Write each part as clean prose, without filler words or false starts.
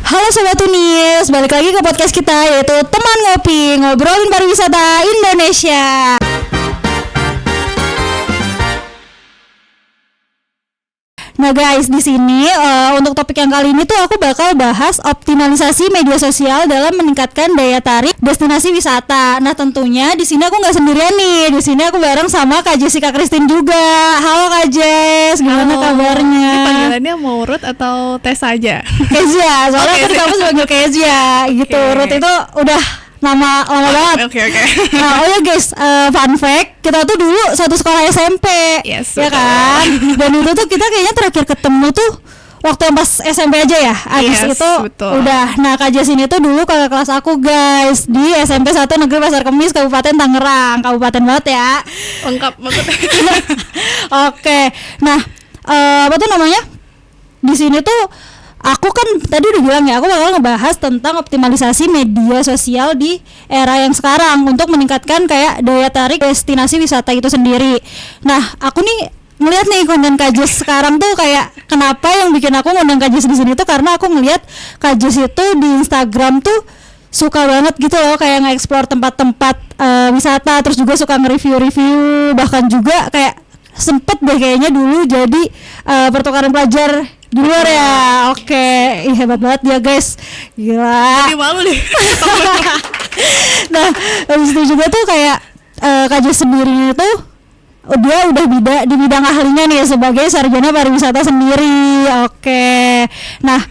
Halo Sobat Unis, balik lagi ke podcast kita yaitu Teman Ngopi, ngobrolin pariwisata Indonesia. Nah guys, di sini untuk topik yang kali ini tuh aku bakal bahas optimalisasi media sosial dalam meningkatkan daya tarik destinasi wisata. Nah tentunya di sini aku nggak sendirian nih, di sini aku bareng sama Kak Jessica Christine juga. Halo Kak Jess, gimana kabarnya? Ini panggilannya mau Ruth atau Tessa aja? Kezia, soalnya kan kamu sebagai Kezia gitu. Ruth itu udah nama lama banget. Oke. Nah, oh ya guys, fun fact, kita tuh dulu satu sekolah SMP, Yes, ya kan? Dan itu tuh kita kayaknya terakhir ketemu tuh waktu yang pas SMP aja ya. Abis Yes, itu betul. udah. Nah, Kak Jas ini tuh dulu kakak kelas aku guys di SMP 1 Negeri Pasar Kemis, Kabupaten Tangerang. Kabupaten banget ya. Lengkap banget. Oke. Nah, apa tuh namanya? Di sini tuh aku kan tadi udah bilang ya, aku bakal ngebahas tentang optimalisasi media sosial di era yang sekarang untuk meningkatkan kayak daya tarik destinasi wisata itu sendiri. Nah, aku nih ngeliat nih konten Kak Jess sekarang tuh kayak kenapa yang bikin aku ngundang Kak Jess di sini tuh karena aku ngeliat Kak Jess itu di Instagram tuh suka banget gitu loh kayak nge-explore tempat-tempat wisata, terus juga suka nge-review, bahkan juga kayak sempet deh kayaknya dulu jadi pertukaran pelajar di luar ya. Oke, hebat banget dia guys, gila. Jadi malu deh. Nah, habis itu juga tuh kayak Kak Jess sendiri itu dia udah di bidang ahlinya nih sebagai sarjana pariwisata sendiri. Oke. Nah,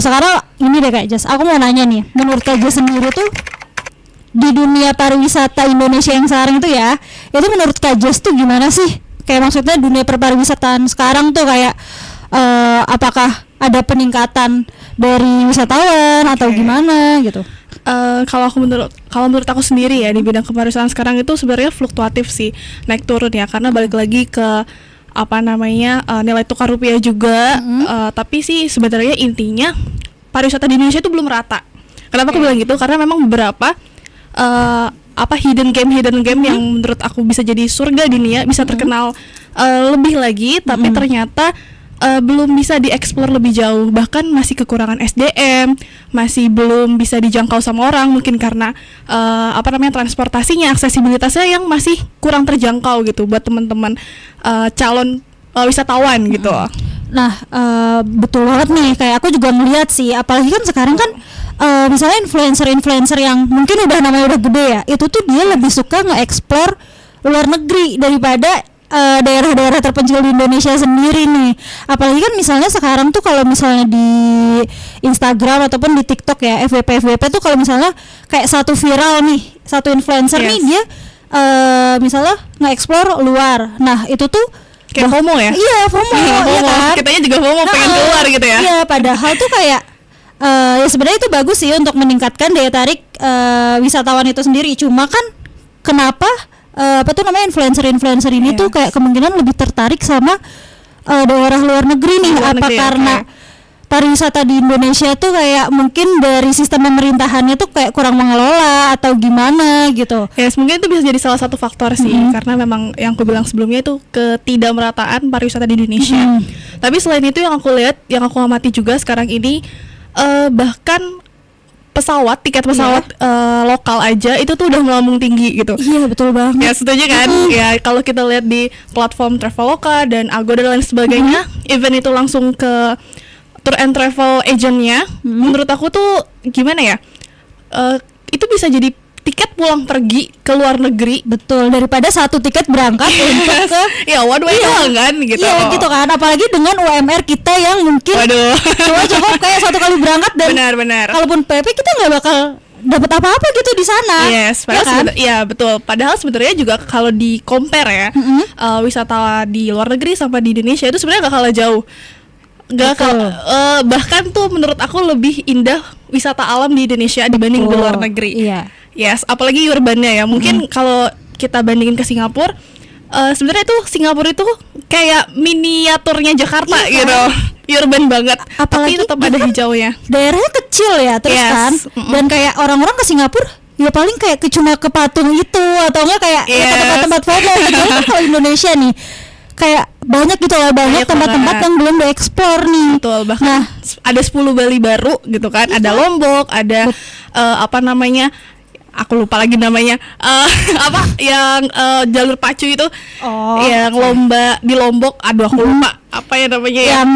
sekarang ini deh Kak Jess, aku mau nanya nih, menurut Kak Jess sendiri tuh di dunia pariwisata Indonesia yang sekarang itu ya, itu menurut Kak Jess tuh gimana sih? Kayak maksudnya dunia perpariwisataan sekarang tuh kayak apakah ada peningkatan dari wisatawan atau gimana gitu? Kalau menurut aku sendiri ya di bidang kepariwisataan sekarang itu sebenarnya fluktuatif sih, naik turun ya, karena balik lagi ke nilai tukar rupiah juga. Tapi sih sebenarnya intinya pariwisata di Indonesia itu belum rata. Kenapa aku bilang gitu? Karena memang beberapa hidden game yang menurut aku bisa jadi surga dunia, bisa terkenal lebih lagi, tapi ternyata belum bisa dieksplor lebih jauh, bahkan masih kekurangan SDM, masih belum bisa dijangkau sama orang, mungkin karena transportasinya, aksesibilitasnya yang masih kurang terjangkau gitu buat teman-teman calon wisatawan gitu. Nah, betul banget nih, kayak aku juga melihat sih, apalagi kan sekarang kan misalnya influencer yang mungkin udah namanya udah gede ya, itu tuh dia lebih suka nge-explore luar negeri daripada daerah-daerah terpencil di Indonesia sendiri nih. Apalagi kan misalnya sekarang tuh kalau misalnya di Instagram ataupun di TikTok ya, FYP tuh kalau misalnya kayak satu viral nih, satu influencer nih dia misalnya nge-explore luar. Nah, itu tuh kayak FOMO ya? Iya, FOMO. Iya kan? Kitanya juga FOMO pengen keluar gitu ya. Iya, padahal tuh kayak ya sebenarnya itu bagus sih untuk meningkatkan daya tarik wisatawan itu sendiri. Cuma kan kenapa influencer ini tuh kayak kemungkinan lebih tertarik sama daerah luar negeri nih. Karena pariwisata di Indonesia tuh kayak mungkin dari sistem pemerintahannya tuh kayak kurang mengelola atau gimana gitu. Yes, mungkin itu bisa jadi salah satu faktor sih, karena memang yang aku bilang sebelumnya itu ketidakmerataan pariwisata di Indonesia. Tapi selain itu yang aku lihat, yang aku amati juga sekarang ini bahkan tiket pesawat lokal aja itu tuh udah melambung tinggi gitu. Iya, betul banget. Ya, setuju kan? Ya, kalau kita lihat di platform Traveloka dan Agoda dan lain sebagainya, event itu langsung ke tour and travel agentnya. Menurut aku tuh gimana ya? Itu bisa jadi tiket pulang pergi ke luar negeri. Betul, daripada satu tiket berangkat untuk ke ya one way doang kan gitu. Iya gitu kan, apalagi dengan UMR kita yang mungkin cuma cukup kayak satu kali berangkat dan benar. Kalaupun PP kita nggak bakal dapat apa-apa gitu di sana. Yes, ya betul. Padahal sebenarnya juga kalau di compare ya, wisata di luar negeri sama di Indonesia itu sebenarnya nggak kalah jauh. Bahkan tuh menurut aku lebih indah wisata alam di Indonesia dibanding di luar negeri. Iya. Yes, apalagi urbannya ya. Mungkin kalau kita bandingin ke Singapura, sebenarnya itu Singapura itu kayak miniaturnya Jakarta gitu. Urban banget. Apalagi tapi tetap ada hijaunya. Daerahnya kecil ya, terus kan. Dan kayak orang-orang ke Singapura ya paling kayak cuma ke patung itu atau enggak kayak ke tempat-tempat foto. Kalau Indonesia nih kayak banyak gitu loh, banyak Banyak tempat-tempat banget. yang belum dieksplor nih. Betul, bahkan Nah, ada 10 Bali baru gitu kan. Ada Lombok, ada apa namanya? Aku lupa lagi namanya. Apa yang jalur pacu itu? Oh, yang lomba di Lombok. Aduh, aku lupa apa ya namanya ya. yang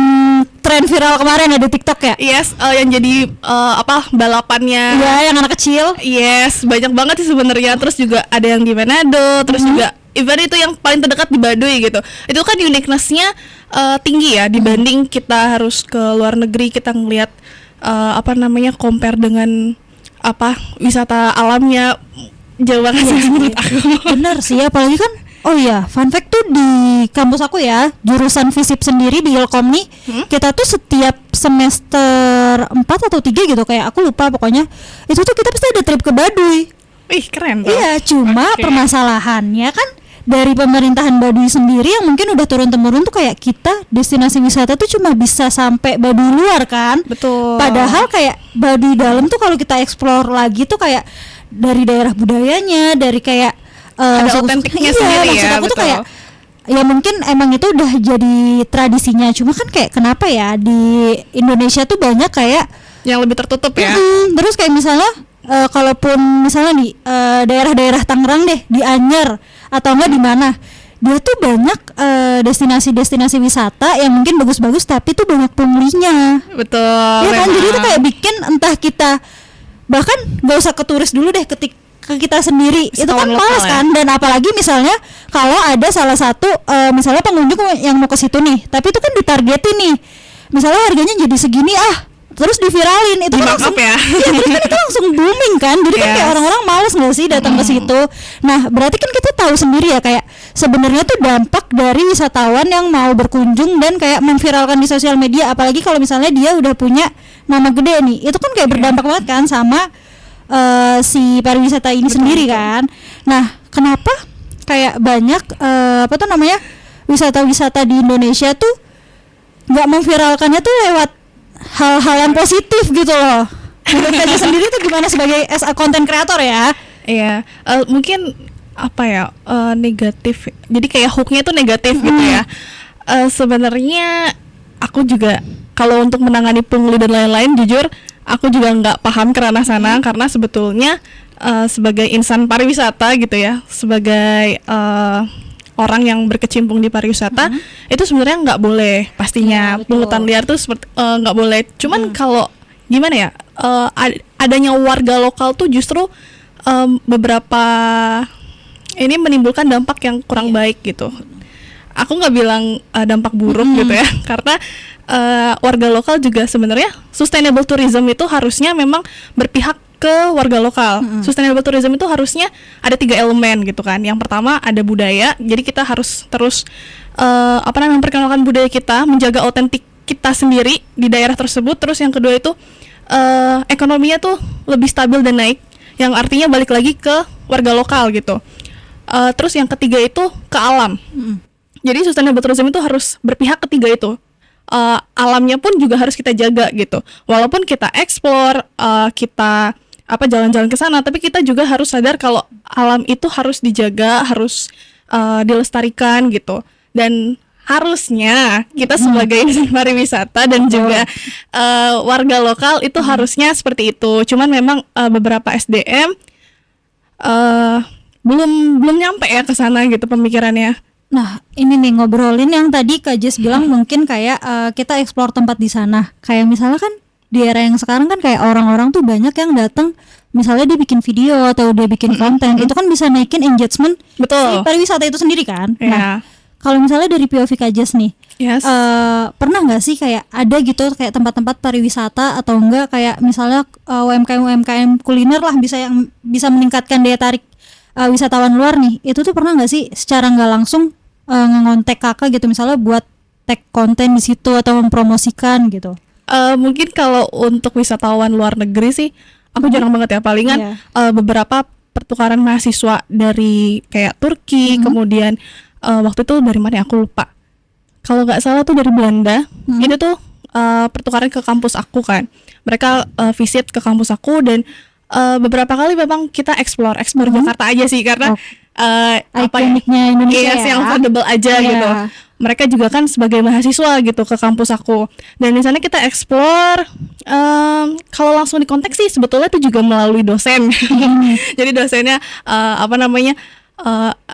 tren viral kemarin ada TikTok ya? Yes, yang jadi apa balapannya. Iya, yang anak kecil. Yes, banyak banget sih sebenarnya. Terus juga ada yang di Manado, terus juga event itu yang paling terdekat di Baduy gitu. Itu kan uniqueness-nya tinggi ya dibanding kita harus ke luar negeri, kita ngelihat apa namanya, compare dengan apa wisata alamnya jauh banget sih menurut aku. Bener sih, apalagi kan, oh iya, fun fact tuh di kampus aku ya, jurusan FISIP sendiri di Ilkom nih, kita tuh setiap semester 4 atau 3 gitu, kayak aku lupa pokoknya, itu tuh kita pasti ada trip ke Baduy. Ih, keren tuh. Iya, cuma Oke. permasalahannya kan dari pemerintahan Baduy sendiri yang mungkin udah turun-temurun tuh kayak kita destinasi wisata tuh cuma bisa sampai Baduy luar kan. Betul. Padahal kayak Baduy dalam tuh kalau kita explore lagi tuh kayak dari daerah budayanya, dari kayak Ada suku- otentiknya iya, sendiri maksud ya, aku tuh betul. kayak ya mungkin emang itu udah jadi tradisinya, cuma kan kayak kenapa ya di Indonesia tuh banyak kayak Yang lebih tertutup ya. terus kayak misalnya kalaupun misalnya di daerah-daerah Tangerang deh, di Anyer atau enggak di mana, dia tuh banyak destinasi-destinasi wisata yang mungkin bagus-bagus tapi tuh banyak punglinya. Betul. Ya kan, memang. jadi itu kayak bikin entah kita bahkan gak usah ke turis dulu deh, ke kita sendiri itu kan Wisatawan lokal males ya. kan. Dan apalagi misalnya kalau ada salah satu misalnya pengunjung yang mau ke situ nih, tapi itu kan ditargetin nih, misalnya harganya jadi segini terus diviralin, itu Di kan markup langsung ya. iya, terus kan itu langsung booming kan, jadi kan kayak Yes. orang-orang males nggak sih datang ke situ. Nah berarti kan kita tahu sendiri ya kayak sebenarnya tuh dampak dari wisatawan yang mau berkunjung dan kayak memviralkan di sosial media, apalagi kalau misalnya dia udah punya nama gede nih, itu kan kayak berdampak banget kan sama si pariwisata ini sendiri kan. Nah kenapa kayak banyak apa tuh namanya wisata-wisata di Indonesia tuh nggak memviralkannya tuh lewat hal-hal yang positif gitu loh. Menurut Kaja sendiri tuh gimana sebagai as a content creator ya? Iya, mungkin apa ya, negatif. Jadi kayak hooknya tuh negatif gitu ya. Sebenarnya aku juga kalau untuk menangani pungli dan lain-lain, jujur aku juga nggak paham ke ranah sana, karena sebetulnya sebagai insan pariwisata gitu ya, sebagai orang yang berkecimpung di pariwisata, itu sebenarnya nggak boleh pastinya. Iya, betul. Pungutan liar tuh seperti nggak boleh. Cuman kalau gimana ya, adanya warga lokal tuh justru beberapa ini menimbulkan dampak yang kurang baik gitu. Aku nggak bilang dampak buruk gitu ya, karena warga lokal juga sebenarnya sustainable tourism itu harusnya memang berpihak ke warga lokal. Sustainable tourism itu harusnya ada 3 elemen gitu kan. Yang pertama ada budaya, jadi kita harus terus memperkenalkan budaya kita, menjaga otentik kita sendiri di daerah tersebut. Terus yang kedua itu ekonominya tuh lebih stabil dan naik, yang artinya balik lagi ke warga lokal gitu. Terus yang ketiga itu ke alam. Jadi sustainable tourism itu harus berpihak ketiga itu. Alamnya pun juga harus kita jaga gitu. Walaupun kita explore, kita jalan-jalan ke sana, tapi kita juga harus sadar kalau alam itu harus dijaga, harus dilestarikan gitu. Dan harusnya kita sebagai insan pariwisata dan juga warga lokal itu harusnya seperti itu. Cuman memang beberapa SDM belum nyampe ya ke sana gitu pemikirannya. Nah ini nih ngobrolin yang tadi Kak Jess bilang mungkin kayak kita explore tempat di sana. Kayak misalnya kan di era yang sekarang kan kayak orang-orang tuh banyak yang datang, misalnya dia bikin video atau dia bikin konten, itu kan bisa naikin engagement Betul. si pariwisata itu sendiri kan. Iya. Nah kalau misalnya dari POV Kak Jess nih, Yes. pernah nggak sih kayak ada gitu kayak tempat-tempat pariwisata atau enggak kayak misalnya UMKM kuliner lah yang bisa meningkatkan daya tarik wisatawan luar nih, itu tuh pernah nggak sih secara nggak langsung ngontek kakak gitu misalnya buat tag konten di situ atau mempromosikan gitu? Mungkin kalau untuk wisatawan luar negeri sih aku jarang banget ya, palingan beberapa pertukaran mahasiswa dari kayak Turki, kemudian waktu itu dari mana ya, aku lupa. Kalau nggak salah tuh dari Belanda. Itu tuh pertukaran ke kampus aku kan. Mereka visit ke kampus aku dan beberapa kali memang kita explore Jakarta aja sih, karena Ikoniknya Indonesia yes, ya. yang affordable aja Iya. gitu. Mereka juga kan sebagai mahasiswa gitu ke kampus aku, dan di sana kita explore. Kalau langsung di konteks sih sebetulnya itu juga melalui dosen. Jadi dosennya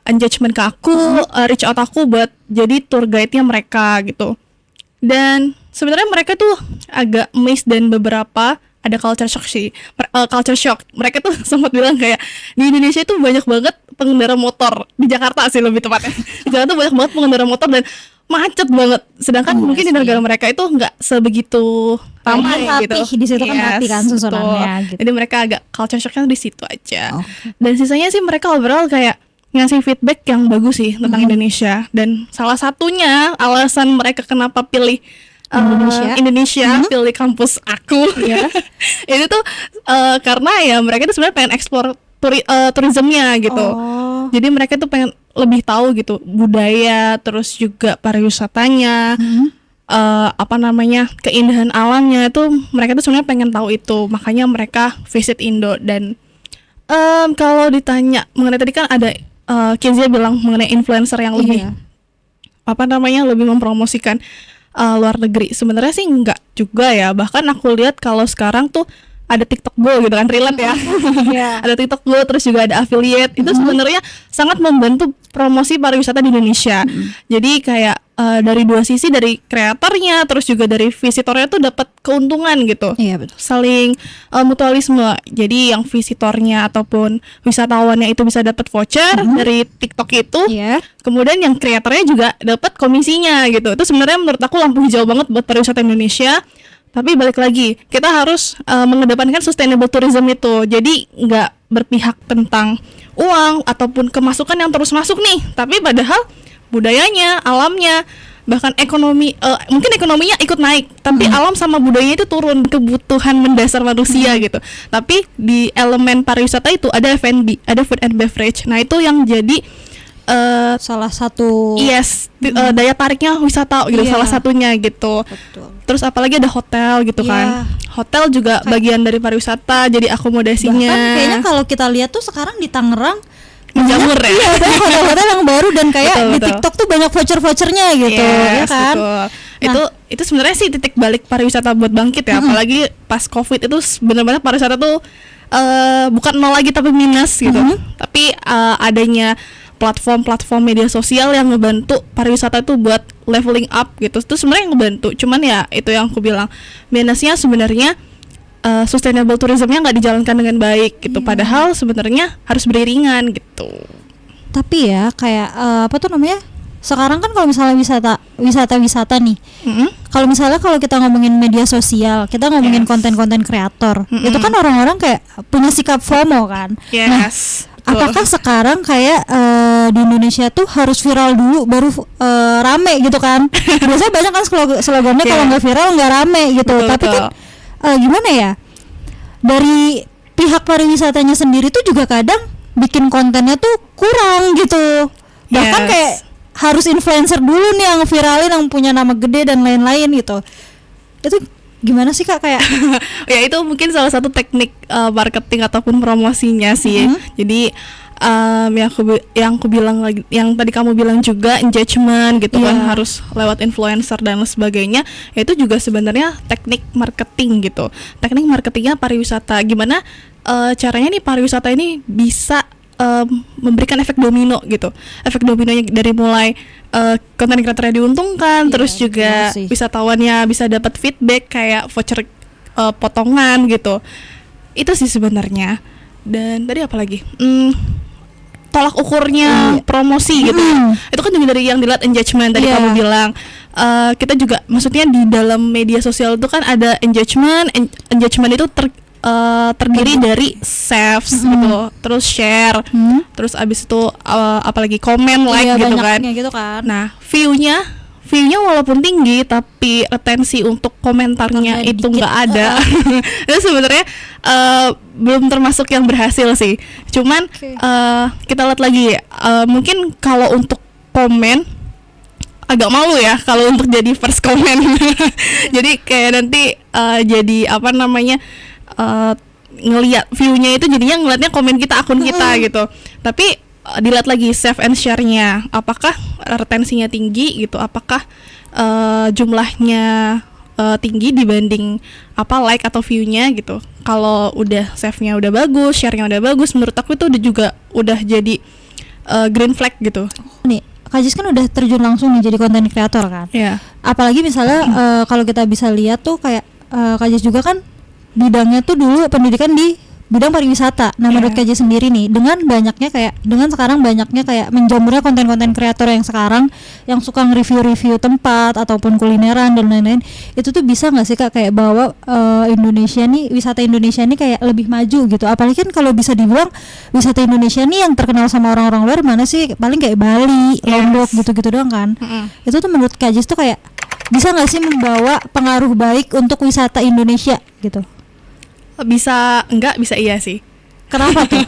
engagement ke aku, reach out aku buat jadi tour guide-nya mereka gitu. Dan sebenarnya mereka tuh agak amazed dan beberapa ada culture shock sih. Culture shock. Mereka tuh sempat bilang kayak di Indonesia itu banyak banget pengendara motor, di Jakarta sih lebih tepatnya. Di Jakarta tuh banyak banget pengendara motor dan macet banget. Sedangkan mungkin di negara mereka itu nggak sebegitu ramai Rapi, gitu. di situ kan rapi kan susunannya betul. gitu. Jadi mereka agak culture shocknya di situ aja. Dan sisanya sih mereka overall kayak ngasih feedback yang bagus sih tentang Indonesia. Dan salah satunya alasan mereka kenapa pilih Indonesia pilih kampus aku. Ini tuh karena ya mereka tuh sebenarnya pengen explore tourismnya gitu. Jadi mereka tuh pengen lebih tahu gitu budaya, terus juga pariwisatanya, keindahan alamnya itu mereka tuh sebenarnya pengen tahu itu. Makanya mereka visit Indo. Dan kalau ditanya mengenai tadi kan ada Kezia bilang mengenai influencer yang lebih lebih mempromosikan luar negeri. Sebenarnya sih enggak juga ya. Bahkan aku lihat kalau sekarang tuh ada TikTok Go gitu kan, relate ya. Ada TikTok Go, terus juga ada affiliate. Itu sebenarnya sangat membantu promosi pariwisata di Indonesia. Jadi kayak dari dua sisi, dari kreatornya terus juga dari visitornya tuh dapat keuntungan gitu. Iya betul. Saling mutualisme. Jadi yang visitornya ataupun wisatawannya itu bisa dapat voucher dari TikTok itu. Kemudian yang kreatornya juga dapat komisinya gitu. Itu sebenarnya menurut aku lampu hijau banget buat pariwisata Indonesia. Tapi balik lagi, kita harus mengedepankan sustainable tourism itu. Jadi nggak berpihak tentang uang ataupun kemasukan yang terus masuk nih. Tapi padahal budayanya, alamnya, bahkan ekonomi, mungkin ekonominya ikut naik, tapi alam sama budayanya itu turun, kebutuhan mendasar manusia gitu. Tapi di elemen pariwisata itu ada F&B, ada food and beverage. Nah itu yang jadi salah satu daya tariknya wisata gitu, salah satunya gitu. Betul. Terus apalagi ada hotel gitu kan. Hotel juga bagian dari pariwisata, jadi akomodasinya. Bahkan kayaknya kalau kita lihat tuh sekarang di Tangerang menjamur ya. Iya, banyak hotel-hotel yang baru dan kayak di TikTok tuh banyak voucher-vouchernya gitu, ya kan? Betul. Itu sebenarnya sih titik balik pariwisata buat bangkit ya. Apalagi pas Covid itu benar-benar pariwisata tuh bukan nol lagi tapi minus gitu. Tapi adanya platform-platform media sosial yang ngebantu pariwisata itu buat leveling up gitu. Itu sebenarnya ngebantu. Cuman ya itu yang aku bilang, minusnya sebenarnya sustainable tourismnya nggak dijalankan dengan baik gitu. Padahal sebenarnya harus beriringan gitu. Tapi ya kayak sekarang kan kalau misalnya wisata nih, kalau kita ngomongin media sosial, kita ngomongin konten-konten kreator, itu kan orang-orang kayak punya sikap FOMO kan. Nah, apakah sekarang kayak di Indonesia tuh harus viral dulu baru rame gitu kan? Biasanya banyak kan slogannya kalau nggak viral nggak rame gitu. Tapi kan gimana ya? Dari pihak pariwisatanya sendiri tuh juga kadang bikin kontennya tuh kurang gitu. Bahkan kayak harus influencer dulu nih yang viralin, yang punya nama gede dan lain-lain gitu. Itu gimana sih Kak kayak? Ya itu mungkin salah satu teknik marketing ataupun promosinya sih. Jadi yang aku bilang lagi, yang tadi kamu bilang juga engagement gitu kan, harus lewat influencer dan sebagainya. Ya itu juga sebenarnya teknik marketing gitu. Teknik marketingnya pariwisata. Gimana caranya nih pariwisata ini bisa memberikan efek domino gitu. Efek dominonya dari mulai konten kreatornya diuntungkan, terus juga wisatawannya bisa dapat feedback kayak voucher potongan gitu. Itu sih sebenarnya. Dan tadi apa lagi? Tolak ukurnya promosi gitu. Itu kan juga dari yang dilihat engagement tadi kamu bilang. Kita juga maksudnya di dalam media sosial itu kan ada engagement itu terdiri dari saves gitu, terus share, terus abis itu apalagi komen, like gitu kan. Nah view-nya walaupun tinggi tapi retensi untuk komentarnya itu nggak ada. Itu sebenarnya belum termasuk yang berhasil sih. Cuman kita lihat lagi mungkin kalau untuk komen agak malu ya kalau untuk jadi first comment. Jadi kayak nanti jadi ngelihat view-nya itu jadinya ngelihatnya komen kita, akun kita gitu. Tapi dilihat lagi save and share-nya, apakah retensinya tinggi gitu, apakah jumlahnya tinggi dibanding like atau view-nya gitu. Kalau udah save-nya udah bagus, share-nya udah bagus, menurut aku itu udah jadi green flag gitu. Nih, Kak Jis kan udah terjun langsung nih jadi konten kreator kan. Iya. Apalagi misalnya kalau kita bisa lihat tuh kayak Kak Jis juga kan bidangnya tuh dulu pendidikan di bidang pariwisata. Nah, menurut Kak Jis sendiri nih, dengan sekarang banyaknya kayak menjamurnya konten-konten kreator yang sekarang yang suka nge-review tempat ataupun kulineran dan lain-lain, itu tuh bisa nggak sih Kak kayak bawa wisata Indonesia nih kayak lebih maju gitu. Apalagi kan kalau bisa dibilang wisata Indonesia nih yang terkenal sama orang-orang luar mana sih, paling kayak Bali, Lombok gitu-gitu doang kan. Itu tuh menurut Kak Jis tuh kayak bisa nggak sih membawa pengaruh baik untuk wisata Indonesia gitu? Bisa enggak, bisa iya sih. Kenapa tuh?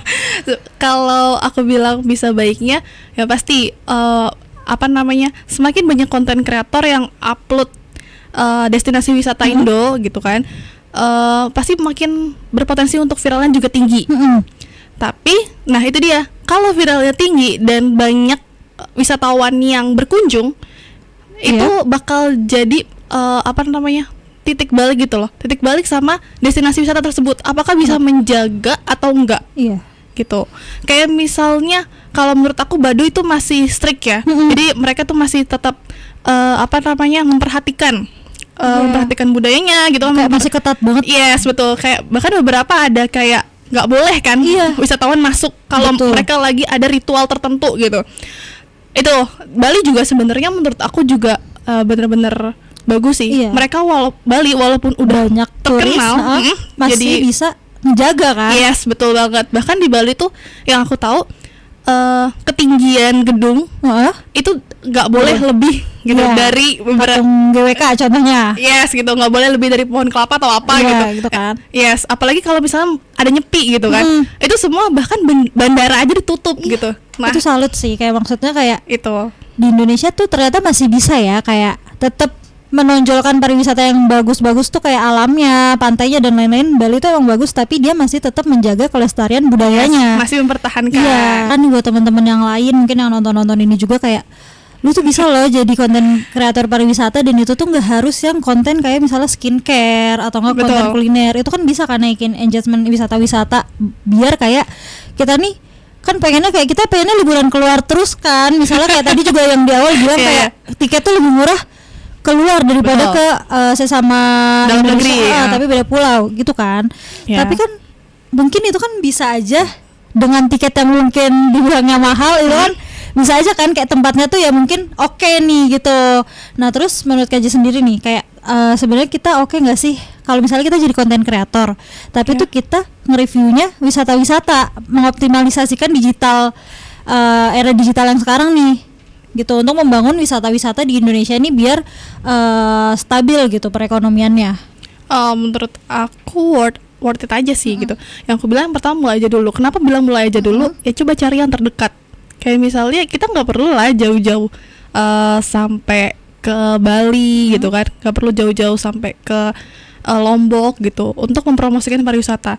Kalau aku bilang bisa baiknya, ya pasti semakin banyak konten kreator yang upload destinasi wisata Indo gitu kan, pasti makin berpotensi untuk viralnya juga tinggi. Tapi, nah itu dia, kalau viralnya tinggi dan banyak wisatawan yang berkunjung, itu bakal jadi titik balik gitu loh, titik balik sama destinasi wisata tersebut, apakah bisa menjaga atau enggak. Iya. Gitu. Kayak misalnya kalau menurut aku Baduy itu masih strict ya, jadi mereka tuh masih tetap memperhatikan memperhatikan budayanya gitu kan, masih ketat banget. Yes, betul. Kayak bahkan beberapa ada kayak nggak boleh kan wisatawan masuk kalau mereka lagi ada ritual tertentu gitu. Itu Bali juga sebenarnya menurut aku juga bener-bener bagus sih. Mereka Bali walaupun udah banyak terkenal, masih jadi bisa menjaga kan. Yes, betul banget. Bahkan di Bali tuh yang aku tahu ketinggian gedung itu nggak boleh lebih gitu dari beberapa GWK contohnya. Yes, gitu, nggak boleh lebih dari pohon kelapa atau apa gitu kan. Yes, apalagi kalau misalnya ada nyepi gitu kan. Itu semua bahkan bandara aja ditutup gitu. Nah, itu salut sih, kayak maksudnya kayak itu di Indonesia tuh ternyata masih bisa ya kayak tetap menonjolkan pariwisata yang bagus-bagus tuh kayak alamnya, pantainya dan lain-lain. Bali tuh emang bagus, tapi dia masih tetap menjaga kelestarian budayanya. Masih mempertahankan. Iya, kan buat teman-teman yang lain mungkin yang nonton-nonton ini juga kayak lu tuh bisa loh jadi konten kreator pariwisata, dan itu tuh nggak harus yang konten kayak misalnya skincare atau nggak konten kuliner. Itu kan bisa kan naikin engagement wisata-wisata biar kayak kita nih kan pengennya liburan keluar terus kan. Misalnya kayak tadi juga yang di awal bilang kayak tiket tuh lebih murah keluar daripada ke sesama dalam Indonesia, negeri tapi beda pulau gitu kan. Tapi kan mungkin itu kan bisa aja dengan tiket yang mungkin dibilangnya mahal itu kan bisa aja kan kayak tempatnya tuh ya mungkin oke nih gitu. Nah terus menurut Kak Jis sendiri nih kayak sebenarnya kita oke nggak sih kalau misalnya kita jadi konten kreator tapi tuh kita nge-reviewnya wisata-wisata, mengoptimalisasikan era digital yang sekarang nih gitu untuk membangun wisata-wisata di Indonesia ini biar stabil gitu perekonomiannya. Menurut aku worth it aja sih gitu. Yang aku bilang pertama mulai aja dulu. Kenapa bilang mulai aja dulu? Ya coba cari yang terdekat. Kayak misalnya kita nggak perlu lah jauh-jauh sampai ke Bali gitu kan, nggak perlu jauh-jauh sampai ke Lombok gitu untuk mempromosikan pariwisata.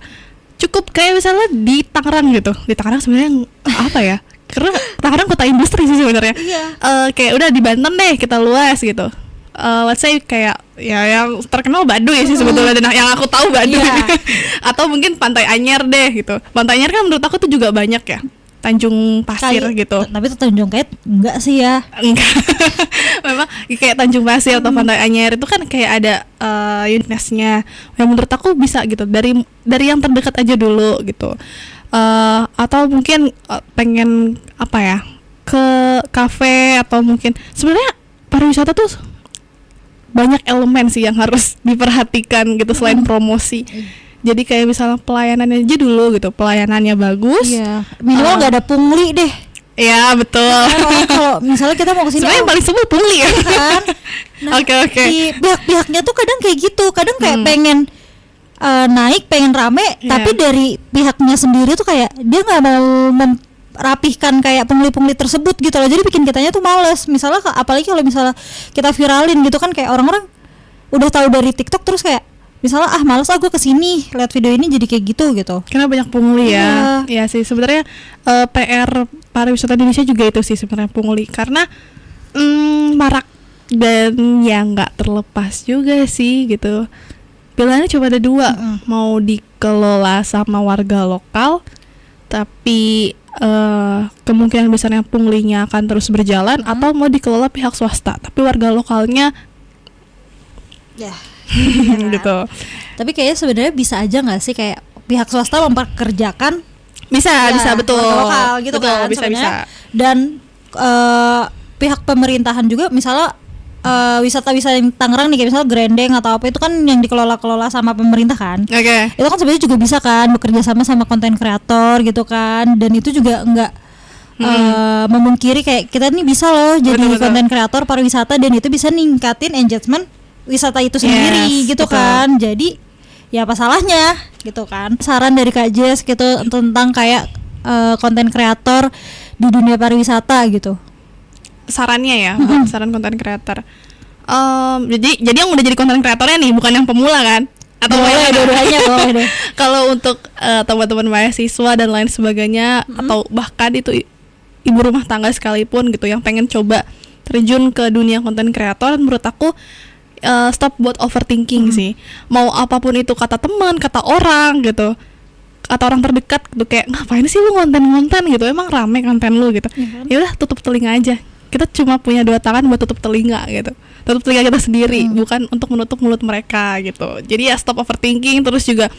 Cukup kayak misalnya di Tangerang gitu. Di Tangerang sebenarnya apa ya? Karena Tangerang kota industri sih sebenarnya. Kayak udah di Banten deh kita luas gitu. Let's say kayak ya yang terkenal Baduy sih sebetulnya, dan yang aku tahu Baduy. Atau mungkin Pantai Anyer deh gitu. Pantai Anyer kan menurut aku tuh juga banyak ya. Tanjung Pasir gitu. Tapi tuh Tanjung Kait enggak sih ya. Enggak. Memang kayak Tanjung Pasir atau Pantai Anyer itu kan kayak ada uniqueness-nya. Yang menurut aku bisa gitu dari yang terdekat aja dulu gitu. Atau mungkin pengen ke kafe, atau mungkin sebenarnya pariwisata tuh banyak elemen sih yang harus diperhatikan gitu selain promosi. Jadi kayak misalnya pelayanannya aja dulu gitu, pelayanannya bagus. Minimal nggak ada pungli deh. Iya betul. Kalau misalnya kita mau kesini, sebenarnya yang paling sebel pungli ya kan. Oke. Si pihak-pihaknya tuh kadang kayak gitu, kadang kayak pengen naik, pengen rame, tapi dari pihaknya sendiri tuh kayak dia nggak mau merapihkan kayak pungli-pungli tersebut gitu loh. Jadi bikin kitanya tuh males. Misalnya apalagi kalau misalnya kita viralin gitu kan, kayak orang-orang udah tahu dari TikTok terus kayak misalnya males gue kesini lihat video ini jadi kayak gitu. Karena banyak pungli ya. Iya sih sebenarnya PR pariwisata di Indonesia juga itu sih sebenarnya pungli, karena marak dan ya nggak terlepas juga sih gitu. Pilihannya cuma ada dua, mau dikelola sama warga lokal, tapi kemungkinan besarnya punglinya akan terus berjalan, atau mau dikelola pihak swasta, tapi warga lokalnya Ya. gitu. Tapi kayaknya sebenarnya bisa aja nggak sih kayak pihak swasta memperkerjakan Bisa betul. warga lokal gitu Betul, kan bisa. sebenarnya. Dan pihak pemerintahan juga misalnya wisata-wisata di Tangerang nih kayak misalnya Grendeng atau apa itu kan yang dikelola sama pemerintah kan. Oke. Itu kan sebenarnya juga bisa kan bekerja sama konten kreator gitu kan, dan itu juga enggak memungkiri kayak kita nih bisa loh jadi Betul. konten kreator pariwisata, dan itu bisa ningkatin engagement wisata itu sendiri gitu betul. kan. Jadi ya apa salahnya gitu kan. Saran dari Kak Jess gitu tentang kayak konten kreator di dunia pariwisata gitu. Sarannya ya, saran konten kreator. Jadi yang udah jadi konten kreatornya nih, bukan yang pemula kan? Atau Boleh dua-duanya boleh deh. kalau untuk teman-teman mahasiswa dan lain sebagainya, atau bahkan itu ibu rumah tangga sekalipun gitu yang pengen coba terjun ke dunia konten kreator, menurut aku stop buat overthinking sih. Mau apapun itu kata teman, kata orang gitu, atau orang terdekat gitu, kayak ngapain sih lu konten gitu, emang rame konten lu gitu. Ya udah, tutup telinga aja. Kita cuma punya 2 tangan buat tutup telinga gitu, tutup telinga kita sendiri, bukan untuk menutup mulut mereka gitu. Jadi ya stop overthinking, terus juga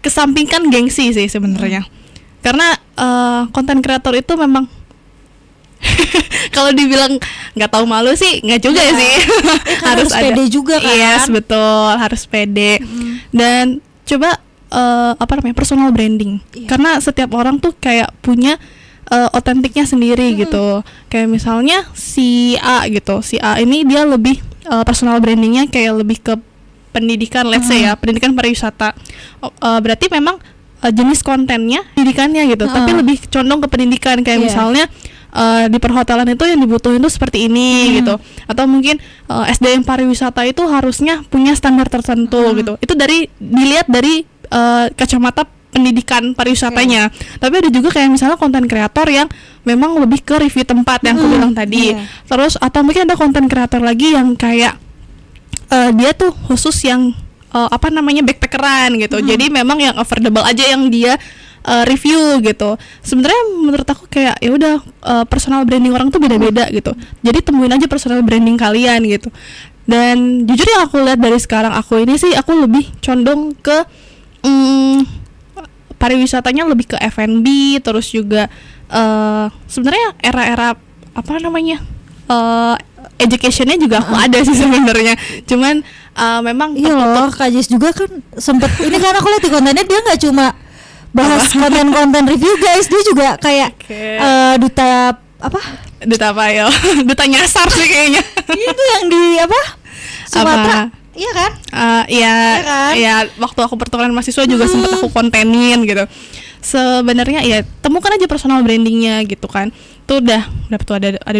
kesampingkan gengsi sih sebenarnya. Karena konten kreator itu memang kalau dibilang nggak tahu malu sih nggak juga sih. Harus pede juga kan. Yes, betul, harus pede. Dan coba personal branding. Karena setiap orang tuh kayak punya otentiknya sendiri gitu. Kayak misalnya si A gitu, si A ini dia lebih personal brandingnya kayak lebih ke pendidikan, let's say ya, pendidikan pariwisata. Berarti memang jenis kontennya pendidikannya gitu, tapi lebih condong ke pendidikan. Kayak misalnya di perhotelan itu yang dibutuhin tuh seperti ini gitu, atau mungkin SDM pariwisata itu harusnya punya standar tertentu gitu. Itu dilihat dari kacamata pendidikan pariwisatanya. Tapi ada juga kayak misalnya konten kreator yang memang lebih ke review tempat yang aku bilang tadi. Terus atau mungkin ada konten kreator lagi yang kayak dia tuh khusus yang backpackeran gitu. Jadi memang yang affordable aja yang dia review gitu. Sebenarnya menurut aku kayak ya udah, personal branding orang tuh beda-beda gitu. Jadi temuin aja personal branding kalian gitu. Dan jujur yang aku lihat dari sekarang aku ini sih, aku lebih condong ke pariwisatanya lebih ke F&B, terus juga sebenarnya era-era educationnya juga aku ada sih sebenarnya. Cuman memang iya loh, Kak Jess juga kan sempet ini kan aku lihat di kontennya dia nggak cuma bahas konten-konten review guys, dia juga kayak duta apa ya? Duta nyasar sih kayaknya. itu yang di Sumatera. Iya kan? Iya kan? Ya, waktu aku pertukaran mahasiswa juga sempat aku kontenin gitu. Sebenarnya ya temukan aja personal brandingnya gitu kan. Tuh udah tuh ada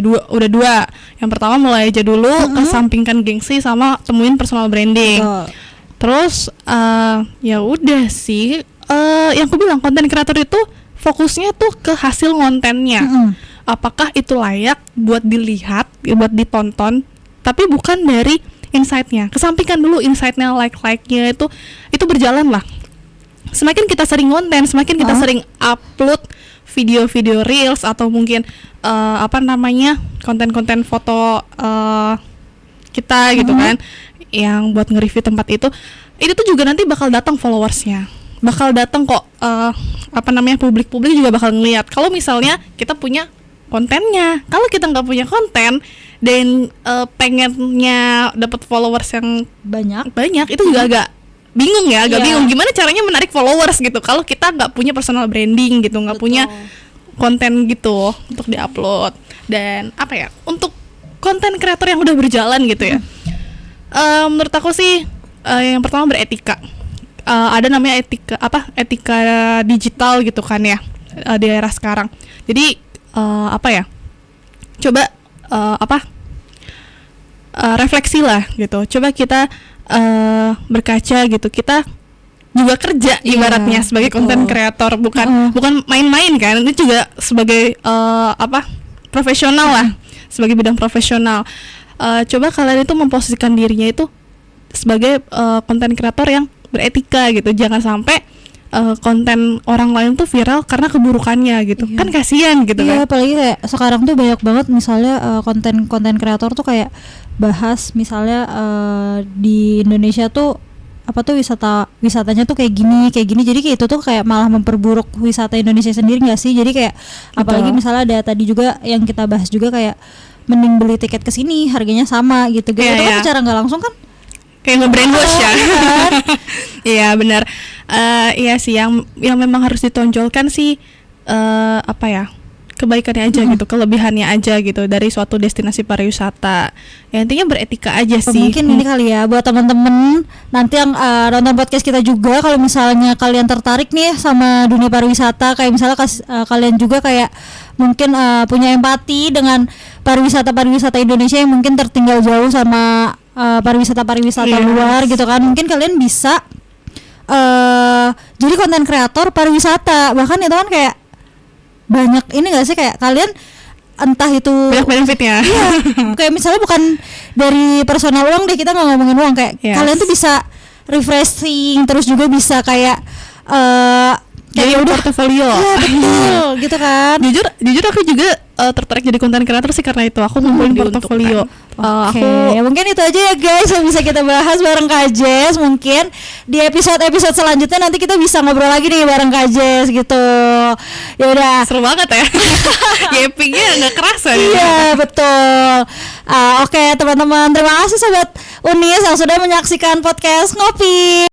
dua. Yang pertama mulai aja dulu, kesampingkan gengsi sama temuin personal branding. Terus ya udah sih, yang aku bilang konten kreator itu fokusnya tuh ke hasil kontennya. Apakah itu layak buat dilihat, buat ditonton, tapi bukan dari insight-nya. Kesampingkan dulu insight-nya, like-nya itu berjalan lah. Semakin kita sering konten, semakin kita sering upload video-video reels atau mungkin konten-konten foto kita gitu kan, yang buat nge-review tempat itu tuh juga nanti bakal datang followersnya, bakal datang kok, publik juga bakal ngeliat. Kalau misalnya kita punya kontennya, kalau kita nggak punya konten dan pengennya dapat followers yang banyak itu juga agak bingung ya, bingung gimana caranya menarik followers gitu kalau kita nggak punya personal branding gitu, nggak punya konten gitu untuk diupload. Dan untuk konten kreator yang udah berjalan gitu ya, menurut aku sih yang pertama beretika. Ada namanya etika digital gitu kan ya, di era sekarang. Jadi coba refleksi lah gitu. Coba kita berkaca gitu. Kita juga kerja ibaratnya sebagai konten kreator, bukan main-main kan, ini juga sebagai profesional lah, sebagai bidang profesional. Coba kalian itu memposisikan dirinya itu sebagai konten kreator yang beretika gitu, jangan sampai konten orang lain tuh viral karena keburukannya gitu, kan kasihan gitu kan. Iya, apalagi kayak sekarang tuh banyak banget misalnya konten kreator tuh kayak bahas misalnya di Indonesia tuh wisatanya tuh kayak gini, jadi kayak itu tuh kayak malah memperburuk wisata Indonesia sendiri nggak sih? Jadi kayak apalagi misalnya ada tadi juga yang kita bahas juga kayak mending beli tiket ke sini harganya sama gitu itu kan secara nggak langsung kan kayak nge-brainwash ya. Iya benar. Iya sih yang memang harus ditonjolkan sih kebaikannya aja gitu, kelebihannya aja gitu dari suatu destinasi pariwisata. Ya intinya beretika aja sih. Mungkin ini kali ya buat teman-teman nanti yang nonton podcast kita juga, kalau misalnya kalian tertarik nih sama dunia pariwisata, kayak misalnya kalian juga kayak mungkin punya empati dengan pariwisata Indonesia yang mungkin tertinggal jauh sama pariwisata luar gitu kan. Mungkin kalian bisa jadi konten kreator pariwisata, bahkan itu kan kayak banyak ini gak sih, kayak kalian entah itu banyak benefitnya. Iya, kayak misalnya bukan dari personal uang deh, kita nggak ngomongin uang, kayak kalian tuh bisa refreshing, terus juga bisa kayak jadi portofolio. Iya betul gitu kan. Jujur aku juga tertarik jadi konten kreator sih karena itu, aku ngumpulin portofolio. Ya mungkin itu aja ya guys yang bisa kita bahas bareng Kak Jess. Mungkin di episode selanjutnya nanti kita bisa ngobrol lagi nih bareng Kak Jess gitu. Ya udah. Seru banget ya. Gapingnya nggak kerasa. Iya betul. Oke teman-teman, terima kasih sobat Unis yang sudah menyaksikan podcast Ngopi.